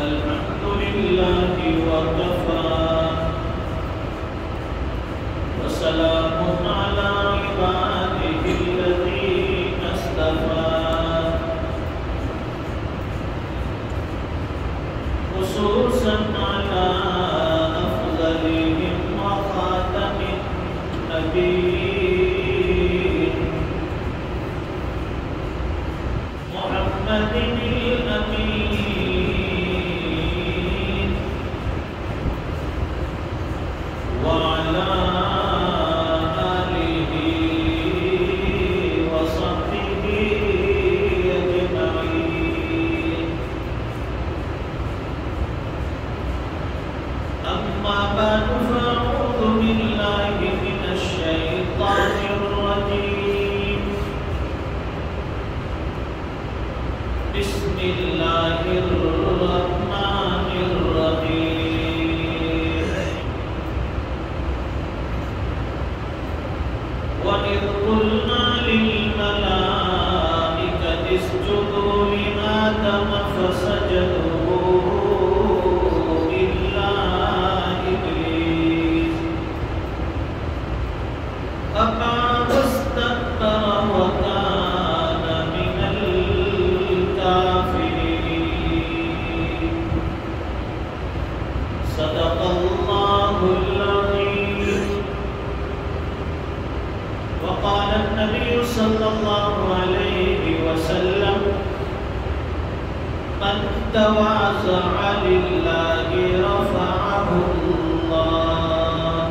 الحمد لله وكفى وسلام على عباده الذين اصطفى خصوصا على أفضلهم وخاتم النبيين محمد الأمين وعلى آله وصحبه أجمعين. أما بعد فأعوذ بالله من الشيطان الرجيم. بسم الله الرحمن الرحيم. وإذ قلنا للملائكة اسجدوا لآدم فسجدوا إلا إبليس أبى واستكبر وكان من الكافرين. صدق الله العظيم. وقال النبي صلى الله عليه وسلم: من تواضع لله رفعه الله.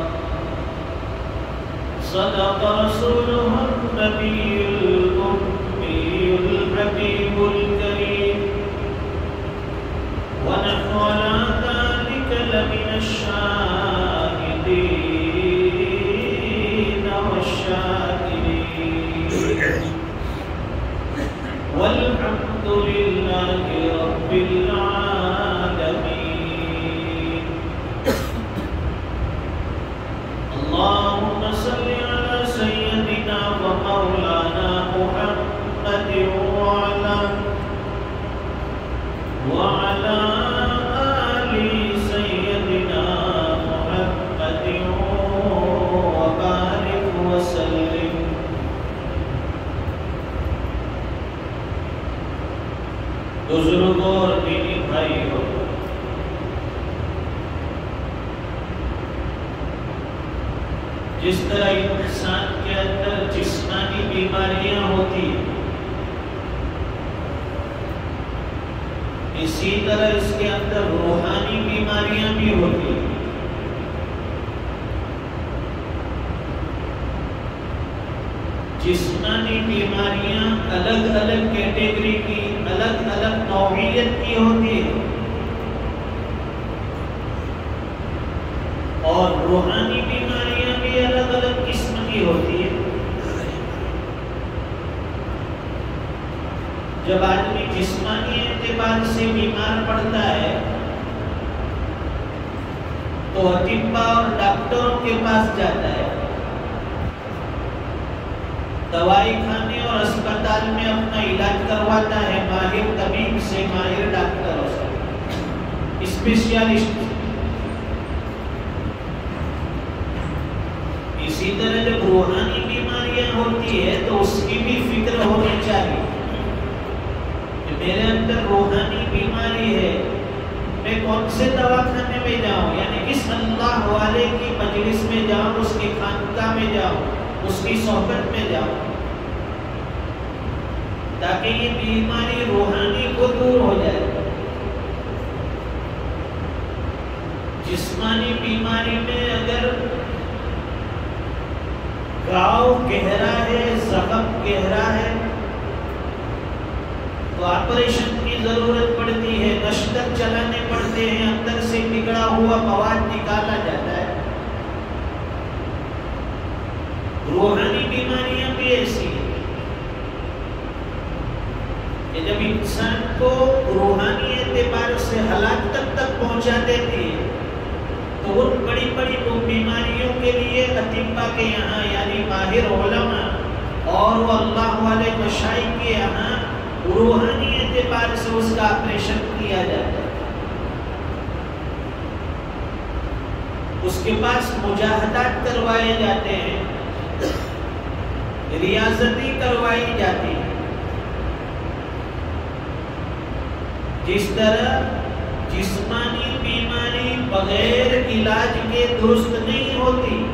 صدق رسوله النبي الأمي الحبيب الكريم. ونحن على ذلك لمن الشاهدين والشاكرين. والحمد لله رب العالمين. اللهم صل على سيدنا ومولانا محمد وعلى آل سيدنا محمد وبارك وسلم. بزرگوں اور دینی بھائیوں، جس طرح انسان کے اندر جسمانی بیماریاں ہوتی ہیں، اسی طرح اس کے اندر روحانی بیماریاں بھی ہوتی ہیں. جسمانی بیماریاں الگ الگ کیٹیگری کی، الگ الگ نوعیت کی ہوتی ہے، اور روحانی بیماریاں بھی الگ الگ قسم کی ہوتی ہے. جب آدمی جسمانی اعتبار سے بیمار پڑتا ہے تو اطباء اور ڈاکٹروں کے پاس جاتا ہے، دوائی کھانے اور اسپتال میں اپنا علاج کرواتا ہے ماہر طبیب سے، ماہر ڈاکٹروں سے، اسپیشلسٹ. اسی طرح جب روحانی بیماریاں ہوتی ہے تو اس کی بھی فکر ہونی چاہیے کہ میرے اندر روحانی بیماری ہے، میں کون سے دواخانے میں جاؤں، یعنی کس اللہ والے کی مجلس میں جاؤں، اس کی خانقاہ میں جاؤں، اس کی صحبت میں جاؤں، تاکہ یہ بیماری روحانی کو دور ہو جائے. جسمانی بیماری میں اگر گھاؤ گہرا ہے، زخم گہرا ہے تو آپریشن کی ضرورت پڑتی ہے، نشتر چلانے پڑتے ہیں، اندر سے بگڑا ہوا مواد نکالا جاتا ہے. روحانی بیماریاں بھی ایسی ہیں کہ جب انسان کو روحانی اعتبار سے ہلاکت تک پہنچا دیتی ہے تو ان بڑی بڑی بیماریوں کے لیے اطباء کے یہاں یعنی ماہر علماء اور وہ اللہ والے مشائخ کے یہاں روحانی اعتبار سے اس کا آپریشن کیا جاتا ہے، اس کے پاس مجاہدات کروائے جاتے ہیں، ریاضتیں کروائی جاتی ہیں۔ جس طرح جسمانی بیماری بغیر علاج کے درست نہیں ہوتی،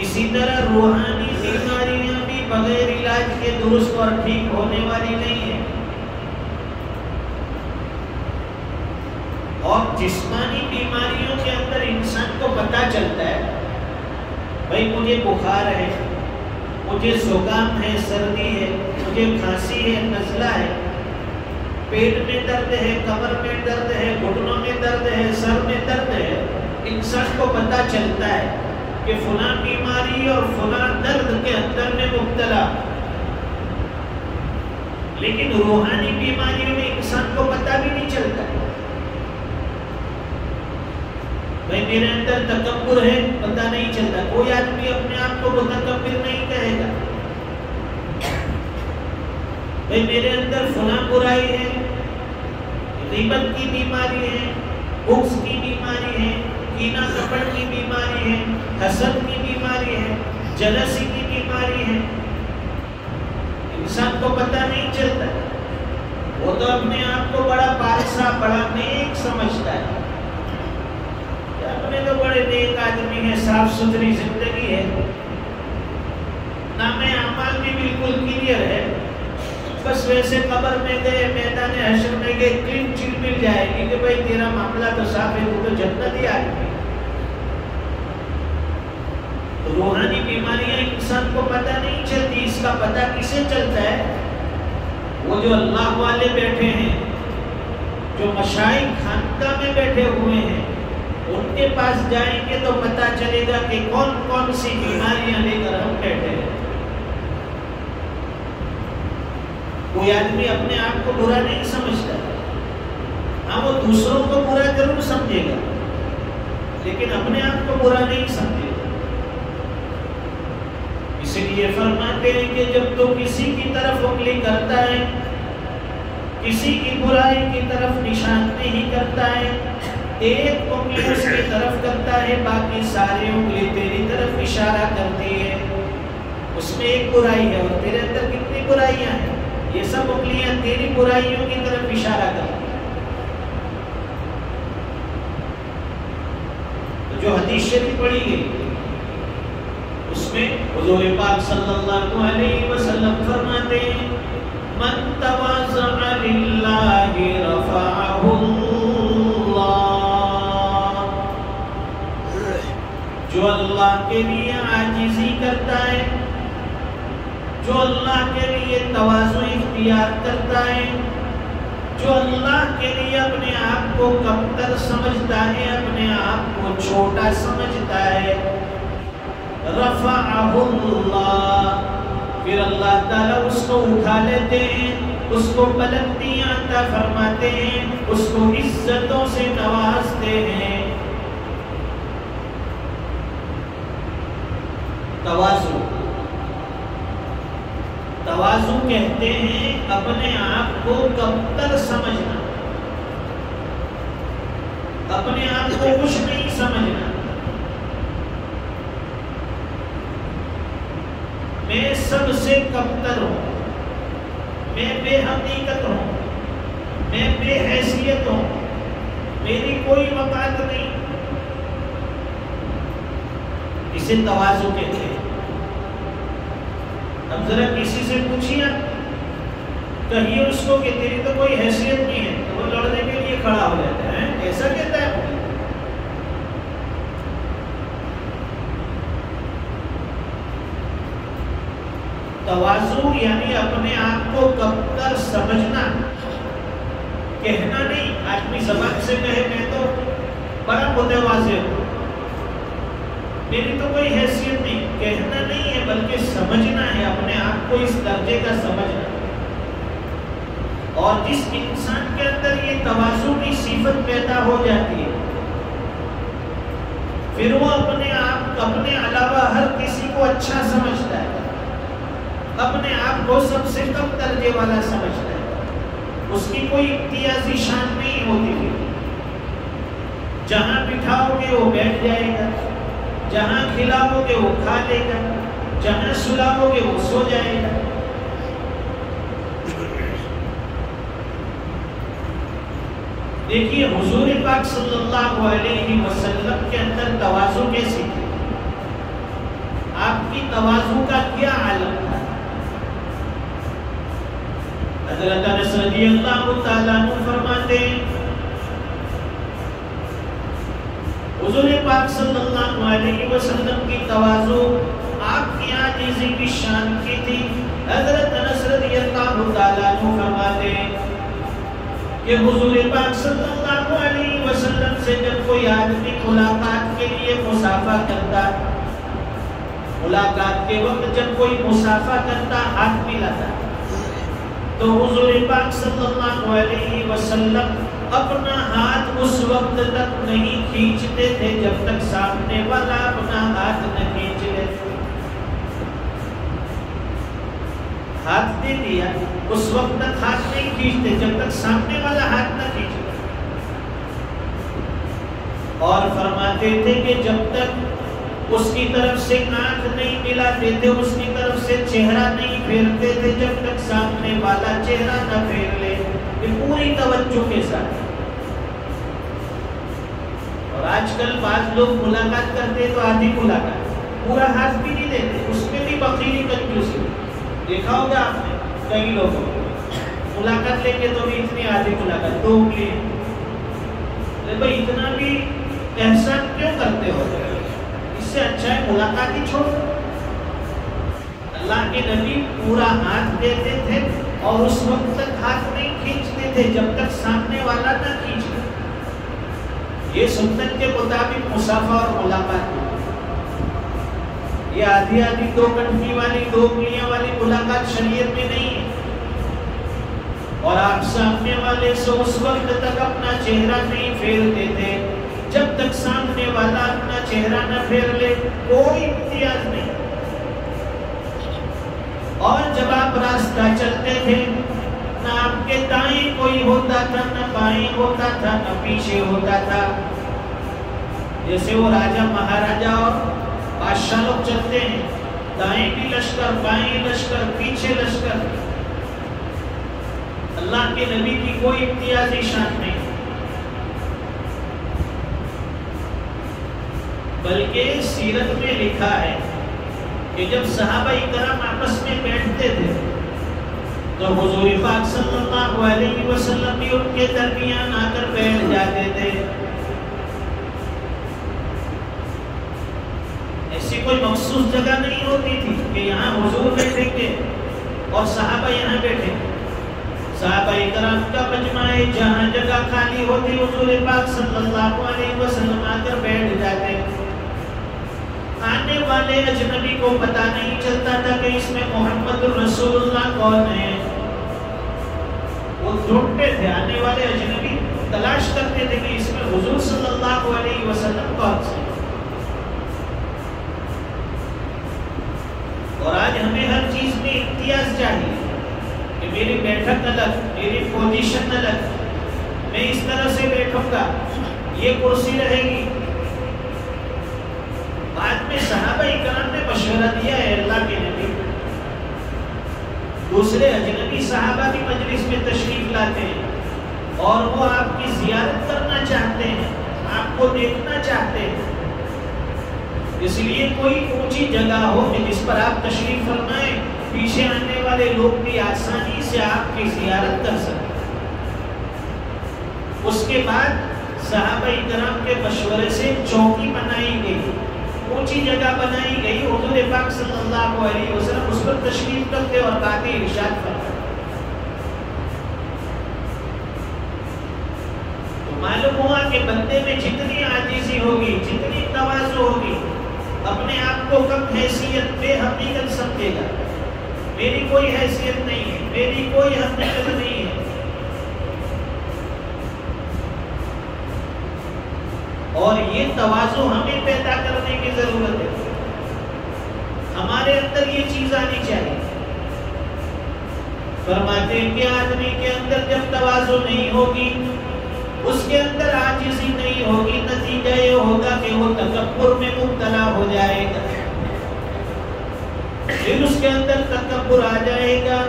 اسی طرح روحانی بیماریاں بھی بغیر علاج کے درست اور ٹھیک ہونے والی نہیں ہیں۔ اور جسمانی بیماریوں کے اندر انسان کو پتہ چلتا ہے بھائی مجھے بخار ہے، مجھے زکام ہے، سردی ہے، مجھے کھانسی ہے، نزلہ ہے، پیٹ میں درد ہے، کمر میں درد ہے، گھٹنوں میں درد ہے، سر میں درد ہے۔ انسان کو پتہ چلتا ہے کہ فلاں بیماری اور فلاں درد کے اندر میں مبتلا، لیکن روحانی بیماریوں میں انسان کو پتہ بھی نہیں چلتا۔ بھائی میرے اندر تکبر ہے، پتہ نہیں چلتا۔ کوئی آدمی اپنے آپ کو متکبر نہیں کہے گا۔ بھائی میرے اندر فلاں برائی ہے، غیبت کی بیماری ہے، بغض کی بیماری ہے، کینہ کپٹ کی بیماری ہے، حسد کی بیماری ہے، جلسی کی بیماری ہے، انسان کو پتہ نہیں چلتا۔ وہ تو اپنے آپ کو بڑا پارسا، بڑا نیک سمجھتا ہے، اپنے تو بڑے نیک آدمی ہیں، صاف ستھری زندگی ہے، نام اعمال بھی بالکل کلیئر ہے، بس ویسے قبر میں گئے، میدان حشر میں گئے، کلین چٹ مل جائے گی کہ بھائی تیرا معاملہ تو صاف ہے، تو جنتی آدمی۔ روحانی بیماریاں انسان کو پتہ نہیں چلتی، اس کا پتہ کسے چلتا ہے؟ وہ جو اللہ والے بیٹھے ہیں، جو مشائخ خانقاہ میں بیٹھے ہوئے ہیں، ان کے پاس جائیں گے تو پتہ چلے گا کہ کون کون سی بیماریاں لے کر ہم بیٹھے ہیں۔ کوئی آدمی اپنے آپ کو برا نہیں سمجھتا، ہاں وہ دوسروں کو برا ضرور سمجھے گا لیکن اپنے آپ کو برا نہیں سمجھے گا۔ اس لیے فرماتے ہیں کہ جب تو کسی کی طرف انگلی کرتا ہے، کسی کی برائی کی طرف نشاندہی کرتا ہے، ایک انگلی اس کی طرف کرتا ہے، باقی ساری انگلی تیری طرف اشارہ کرتی ہے، اس میں ایک برائی ہے اور تیرے اندر کتنی برائیاں ہیں، یہ سب انگلیاں تیری برائیوں کی طرف اشارہ کرتی ہیں۔ تو جو حدیث شریف پڑھی گئی اس میں حضور پاک صلی اللہ علیہ وسلم فرماتے ہیں من تواضع للہ رفعہ اللہ، جو اللہ کے لیے عاجزی کرتا ہے، جو اللہ کے لیے تواضع اختیار کرتا ہے، جو اللہ کے لیے اپنے آپ کو کمتر سمجھتا ہے، اپنے آپ کو چھوٹا سمجھتا ہے، رفعہ اللہ، پھر اللہ تعالیٰ اس کو اٹھا لیتے ہیں، اس کو بلندیاں عطا فرماتے ہیں، اس کو عزتوں سے نوازتے ہیں۔ تواضع، تواضع کہتے ہیں اپنے آپ کو کمتر سمجھنا، اپنے آپ کو کچھ نہیں سمجھنا۔ میں سب سے کمتر ہوں، میں بے حقیقت ہوں، میں بے حیثیت ہوں، میری کوئی وقعت نہیں، اسے تواضع کہتے ہیں۔ اب ذرا کسی سے پوچھیے، کہیے اس کو کہ تیری تو کوئی حیثیت نہیں ہے، تو وہ لڑنے کے لیے کھڑا ہو جاتا ہے، ایسا کہتا ہے۔ تواضع یعنی اپنے آپ کو کمتر سمجھنا، کہنا نہیں۔ آدمی زبان سے کہے میں تو بڑا متواضع ہوں، میری تو کوئی حیثیت نہیں، کہنا نہیں ہے بلکہ سمجھنا ہے، اپنے آپ کو اس درجے کا سمجھنا۔ اور جس انسان کے اندر یہ تواضع کی صفت پیدا ہو جاتی ہے، پھر وہ اپنے آپ، اپنے علاوہ ہر کسی کو اچھا سمجھتا ہے، اپنے اپنے آپ کو سب سے کم درجے والا سمجھتا ہے، اس کی کوئی امتیازی شان نہیں ہوتی تھی. جہاں بٹھاؤ گے وہ بیٹھ جائے گا، جہاں کھلاؤ گے وہ کھا لے گا، جہاں سلاؤ گے وہ سو جائے گا. دیکھیے حضور پاک صلی اللہ علیہ وسلم کے اندر تواضع کیسی تھی، آپ کی تواضع کا کیا عالم تھا. حضرت انس رضی اللہ تعالیٰ عنہ فرماتے ہیں حضور پاک صلی اللہ علیہ وسلم کی تواضع آپ کی عاجزی کی شان کی تھی. حضرت انس رضی اللہ تعالیٰ عنہ فرماتے ہیں کہ حضور پاک صلی اللہ علیہ وسلم سے جب کوئی آدمی ملاقات کے لیے مصافحہ کرتا، ملاقات کے وقت جب کوئی مصافحہ کرتا، ہاتھ ملاتا، تو حضور پاک صلی اللہ علیہ وسلم اپنا ہاتھ اس وقت تک نہیں کھینچتے تھے جب تک سامنے والا اپنا ہاتھ نہ کھینچ لے. ہاتھ دے دیا، اس وقت تک ہاتھ نہیں کھینچتے جب تک سامنے والا ہاتھ نہ کھینچ لے. اور فرماتے تھے کہ جب تک اس کی طرف سے آنکھ نہیں ملاتے تھے، اس کی طرف سے چہرہ نہیں پھیرتے تھے جب تک سامنے والا چہرہ نہ پھیر لے. یہ پوری توجہ کے ساتھ. اور آج کل بعض لوگ ملاقات کرتے تو آدھی ملاقات، پورا ہاتھ بھی نہیں دیتے، اس میں بھی بخیلی کنجوسی. دیکھا ہوگا آپ نے کئی لوگوں ملاقات لے کے تو بھی اتنی آدھی ملاقات، 2 انگلی. بھائی اتنا بھی احسان کیوں کرتے ہو؟ اس سے اچھا ہے ملاقات ہی چھوڑ. اللہ کے نبی پورا ہاتھ دیتے تھے اور اس وقت تک ہاتھ نہیں کھینچتے تھے جب تک سامنے والا نہ کھینچ لے. یہ سنت کے مطابق مصافحہ اور ملاقات. یہ آدھی آدھی 2 کنٹھی والی 2 انگلیاں والی ملاقات شریعت میں نہیں ہے. اور آپ سامنے والے سے اس وقت تک اپنا چہرہ نہیں پھیرتے تھے جب تک سامنے والا اپنا چہرہ نہ پھیر لے. کوئی امتیاز نہیں. اور جب آپ راستہ چلتے تھے نہ آپ کے دائیں کوئی ہوتا تھا، نہ بائیں ہوتا تھا، نہ پیچھے ہوتا تھا. جیسے وہ راجہ مہاراجہ اور بادشاہ لوگ چلتے ہیں، دائیں بھی لشکر، بائیں لشکر، پیچھے لشکر. اللہ کے نبی کی کوئی امتیازی شان نہیں، بلکہ سیرت میں لکھا ہے کہ جب صحابہ کرام آپس میں بیٹھتے تھے تو حضور پاک صلی اللہ علیہ وسلم بھی ان کے درمیان آ کر بیٹھ جاتے تھے. ایسی کوئی مخصوص جگہ نہیں ہوتی تھی کہ یہاں حضور بیٹھیں گے اور صحابہ یہاں بیٹھیں گے. صحابہ کرام کا مجمع ہے، جہاں جگہ خالی ہوتی حضور پاک صلی اللہ علیہ وسلم آ کر بیٹھ جاتے. آنے والے اجنبی کو پتہ نہیں چلتا تھا کہ اس میں محمد رسول اللہ کون ہے. وہ ڈھونڈتے تھے، آنے والے اجنبی تلاش کرتے تھے کہ اس میں حضور صلی اللہ علیہ وسلم کون سے. اور آج ہمیں ہر چیز میں امتیاز چاہیے کہ میری بیٹھک الگ، میری پوزیشن الگ، میں اس طرح سے بیٹھوں گا، یہ کرسی رہے گی. بعد میں صحابہ کرام نے مشورہ دیا ہے اللہ کے نبی، دوسرے اجنبی صحابہ بھی مجلس میں تشریف لاتے ہیں اور وہ آپ کی زیارت کرنا چاہتے ہیں، آپ کو دیکھنا چاہتے ہیں. اس لیے کوئی اونچی جگہ ہو کہ جس پر آپ تشریف فرمائیں، پیچھے آنے والے لوگ بھی آسانی سے آپ کی زیارت کر سکیں. اس کے بعد صحابہ کرام کے مشورے سے چوکی بنائی گئی، اونچی جگہ بنائی گئی. حضور پاک صلی اللہ علیہ وسلم اس پر تشریف رکھتے اور باتیں ارشاد فرماتے. تو معلوم ہوا کہ بندے میں جتنی عاجزی ہوگی، جتنی تواضع ہوگی، اپنے آپ کو کم حیثیت بے حقیقت سمجھے گا. میری کوئی حیثیت نہیں ہے، میری کوئی حقیقت نہیں ہے. اور یہ تواضع ہمیں پیدا کرنے کی ضرورت ہے. ہمارے اندر یہ چیز آنی چاہیے فرماتے ہیں کہ آدمی کے اندر جب تواضع نہیں ہوگی، اس کے اندر عاجزی نہیں ہوگی، نتیجہ یہ ہوگا کہ وہ تکبر میں مبتلا ہو جائے گا۔ پھر اس کے اندر تکبر آ جائے گا،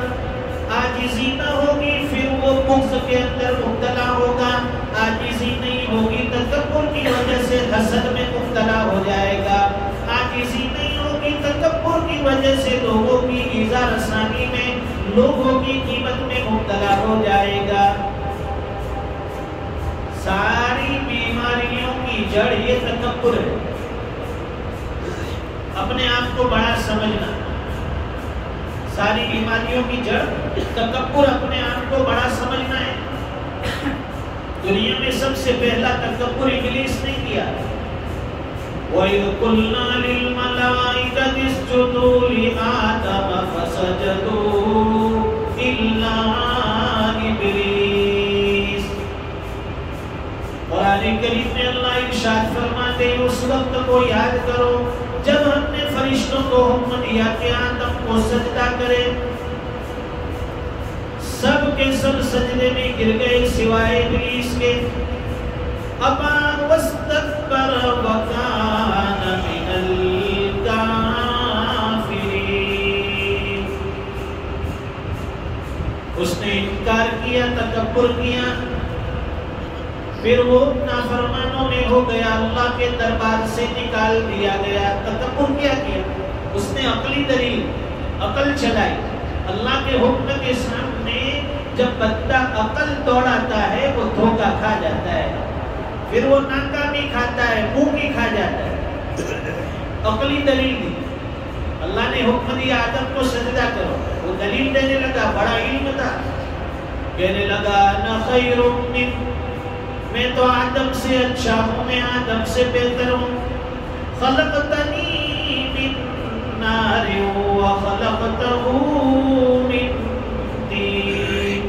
عاجزی نہ ہوگی، پھر وہ بغض کے اندر مبتلا ہوگا، عاجزی نہیں ہوگی، تکبر کی وجہ سے حسد میں مبتلا ہو جائے گا، عاجزی نہیں ہوگی، تکبر کی وجہ سے لوگوں کی ایذا رسانی میں، لوگوں کی قیمت میں مبتلا ہو جائے گا۔ ساری بیماریوں کی جڑ یہ تکبر ہے، اپنے آپ کو بڑا سمجھنا۔ ساری بیماریوں کی جڑ تکبر، اپنے آپ کو بڑا سمجھنا ہے۔ دنیا میں سب سے پہلا تکبر ابلیس نے کیا۔ وَإِذْ قُلْنَا لِلْمَلَائِكَةِ اسْجُدُوا لِآدَمَ فَسَجَدُوا إِلَّا إِبْلِيسَ۔ قرآن کریم میں اللہ ارشاد فرماتے ہیں اس وقت کو یاد کرو جب ہم نے فرشتوں کو حکم دیا کہ آدم کو سجدہ کرے، سب کے سب سجدے میں گر گئے سوائے ابلیس کے۔ ابا واستکبر وکان من الکافرین، اس نے انکار کیا، تکبر کیا، پھر وہ نافرمانوں میں ہو گیا، اللہ کے دربار سے نکال دیا گیا۔ تکبر کیا کیا؟ اس نے عقلی دلیل، عقل چلائی۔ اللہ کے حکم کے سامنے جب بندہ عقل دوڑاتا ہے وہ دھوکہ کھا جاتا ہے، پھر وہ ناکامی کھاتا ہے، منہ کھا جاتا ہے۔ عقلی دلیل دی، اللہ نے حکم دیا آدم کو سجدہ کرو، وہ دلیل دینے لگا، بڑا علم تھا، کہنے لگا انا خیر من، میں تو آدم سے اچھا ہوں، میں آدم سے بہتر ہوں۔ خلقتنی من نار وخلقتہ من طین،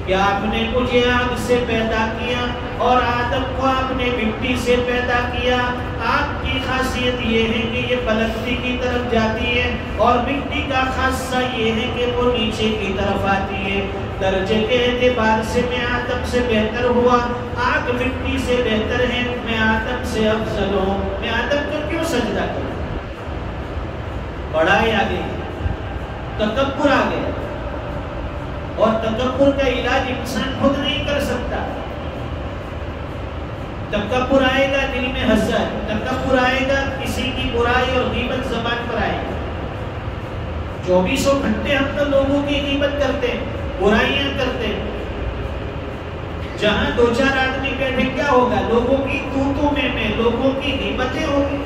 کہ آپ نے مجھے آگ سے پیدا کیا اور آدم کو آپ نے مٹی سے پیدا کیا۔ آگ کی خاصیت یہ ہے کہ یہ بلندی کی طرف جاتی ہے، اور مٹی کا خاصہ یہ ہے کہ وہ نیچے کی طرف آتی ہے۔ درجے کے اعتبار سے میں آدم سے بہتر ہوا، آگ مٹی سے بہتر ہے، میں آدم سے افضل ہوں، میں آدم کو کیوں سجدہ کروں؟ بڑائی آ گئی، تکبر آ گیا، اور تکبر کا علاج انسان خود نہیں کر سکتا۔ تکبر آئے گا دل میں حسد، تکبر آئے گا کسی کی برائی اور غیبت زبان پر آئے گا۔ 24 گھنٹے ہم تو لوگوں کی غیبت کرتے ہیں، برائیاں کرتے ہیں۔ جہاں 2-4 آدمی بیٹھے کیا ہوگا؟ لوگوں کی تو میں لوگوں کی غیبتیں ہوگی۔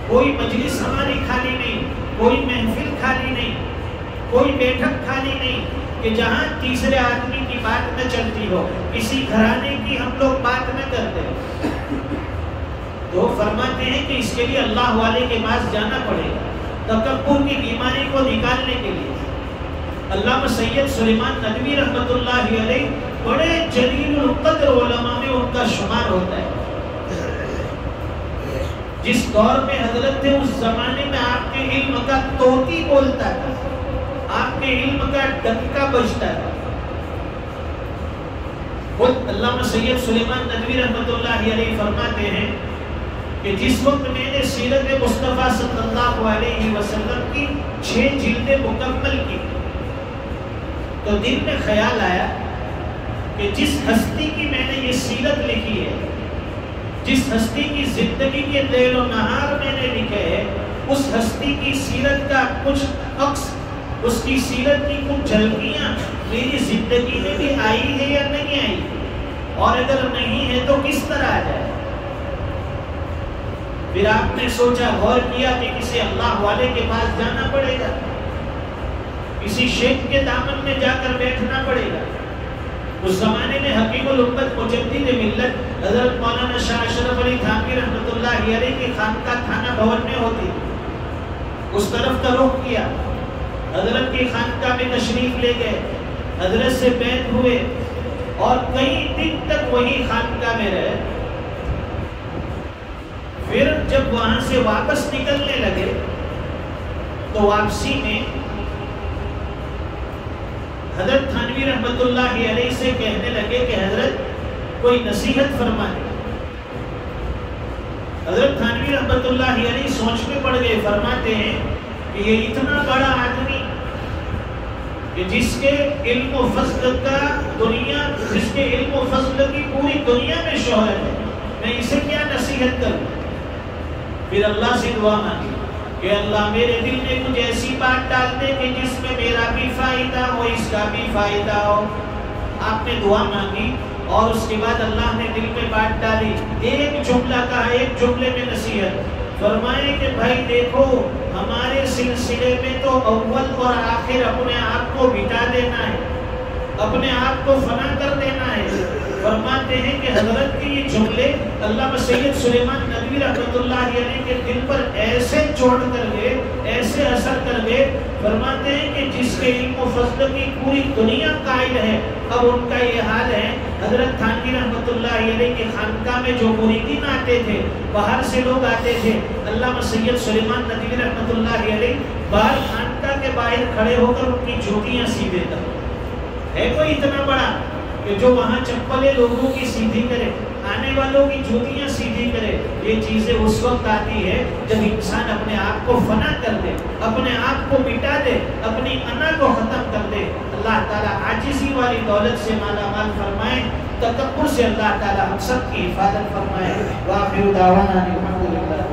کوئی مجلس ہماری خالی نہیں، کوئی محفل خالی نہیں، کوئی بیٹھک خالی نہیں کہ جہاں تیسرے آدمی کی بات نہ چلتی ہو، کسی گھرانے کی ہم لوگ بات نہ کرتے۔ تو فرماتے ہیں کہ اس کے لیے اللہ والے کے پاس جانا پڑے گا، تکبر کی بیماری کو نکالنے کے لیے۔ علامہ سید سلیمان ندوی رحمۃ اللہ علیہ بڑے جلیل القدر علماء میں ان کا شمار ہوتا ہے۔ جس دور میں حضرت تھے اس زمانے میں آپ کے علم کا طوطی بولتا تھا، آپ کے علم کا ڈنکا بجتا تھا۔ خود علامہ سید سلیمان ندوی رحمۃ اللہ علیہ فرماتے ہیں کہ جس وقت میں نے سیرت مصطفیٰ صلی اللہ علیہ وسلم کی 6 جلدیں مکمل کی تو دل میں خیال آیا کہ جس ہستی کی میں نے یہ سیرت لکھی ہے، جس ہستی کی زندگی کے لیل و نہار میں نے لکھے ہے، اس ہستی کی سیرت کا کچھ عکس، اس کی سیرت کی کچھ جھلکیاں میری زندگی میں بھی آئی ہے یا نہیں آئی، اور اگر نہیں ہے تو کس طرح آ جائے۔ پھر آپ نے سوچا، غور کیا کہ کسی اللہ والے کے پاس جانا پڑے گا، کسی شیخ کے دامن میں جا کر بیٹھنا پڑے گا۔ اس زمانے میں حکیم الامت مجدد ملت حضرت مولانا شاہ اشرف علی تھانوی رحمۃ اللہ علیہ کی خانقاہ تھانہ بھون میں ہوتی، اس طرف کا رخ کیا، حضرت کی خانقاہ میں تشریف لے گئے، حضرت سے بیعت ہوئے اور کئی دن تک وہی خانقاہ میں رہے۔ پھر جب وہاں سے واپس نکلنے لگے تو واپسی میں حضرت تھانوی رحمت اللہ علیہ سے کہنے لگے کہ حضرت کوئی نصیحت فرمائے. حضرت تھانوی رحمت اللہ علیہ سوچ میں پڑ گئے. فرماتے ہیں کہ یہ اتنا بڑا آدمی کہ جس کے علم و فضل کا دنیا، جس کے علم و فضل کی پوری دنیا میں شہرت ہے، میں اسے کیا نصیحت کروں؟ پھر اللہ سے دعا مانگی کہ اللہ میرے دل میں کچھ ایسی بات ڈال دے کہ جس میں میرا بھی فائدہ ہو، اس کا بھی فائدہ ہو. آپ نے دعا مانگی اور اس کے بعد اللہ نے دل میں بات ڈالی. ایک جملہ کہا، ایک جملے میں نصیحت فرمائے کہ بھائی دیکھو، ہمارے سلسلے میں تو اول اور آخر اپنے آپ کو مٹا دینا ہے، اپنے آپ کو فنا کر دینا ہے. فرماتے ہیں کہ حضرت کے یہ جملے علامہ سید سلیمان ندوی رحمۃ اللہ علیہ کے دل پر ایسے چوٹ کر گئے، ایسے اثر کر گئے. فرماتے ہیں کہ جس کے علم و فضل کی پوری دنیا قائل ہے، اب ان کا یہ حال ہے. حضرت تھانوی رحمۃ اللہ علیہ کے خانقاہ میں جو مریدین آتے تھے، باہر سے لوگ آتے تھے، علامہ سید سلیمان ندوی رحمۃ اللہ علیہ باہر خانقاہ کے باہر کھڑے ہو کر ان کی جوتیاں سیدھے کر. ہے کوئی اتنا بڑا کہ جو وہاں چپلیں لوگوں کی سیدھی کرے، آنے والوں کی جوتیاں سیدھی کرے؟ یہ چیزیں اس وقت آتی ہے جب انسان اپنے آپ کو فنا کر دے، اپنے آپ کو مٹا دے، اپنی انا کو ختم کر دے. اللہ تعالیٰ عاجزی والی دولت سے مالا مال فرمائے، تکبر سے اللہ تعالیٰ ہم سب کی حفاظت فرمائے. وآخر دعوانا الحمدللہ.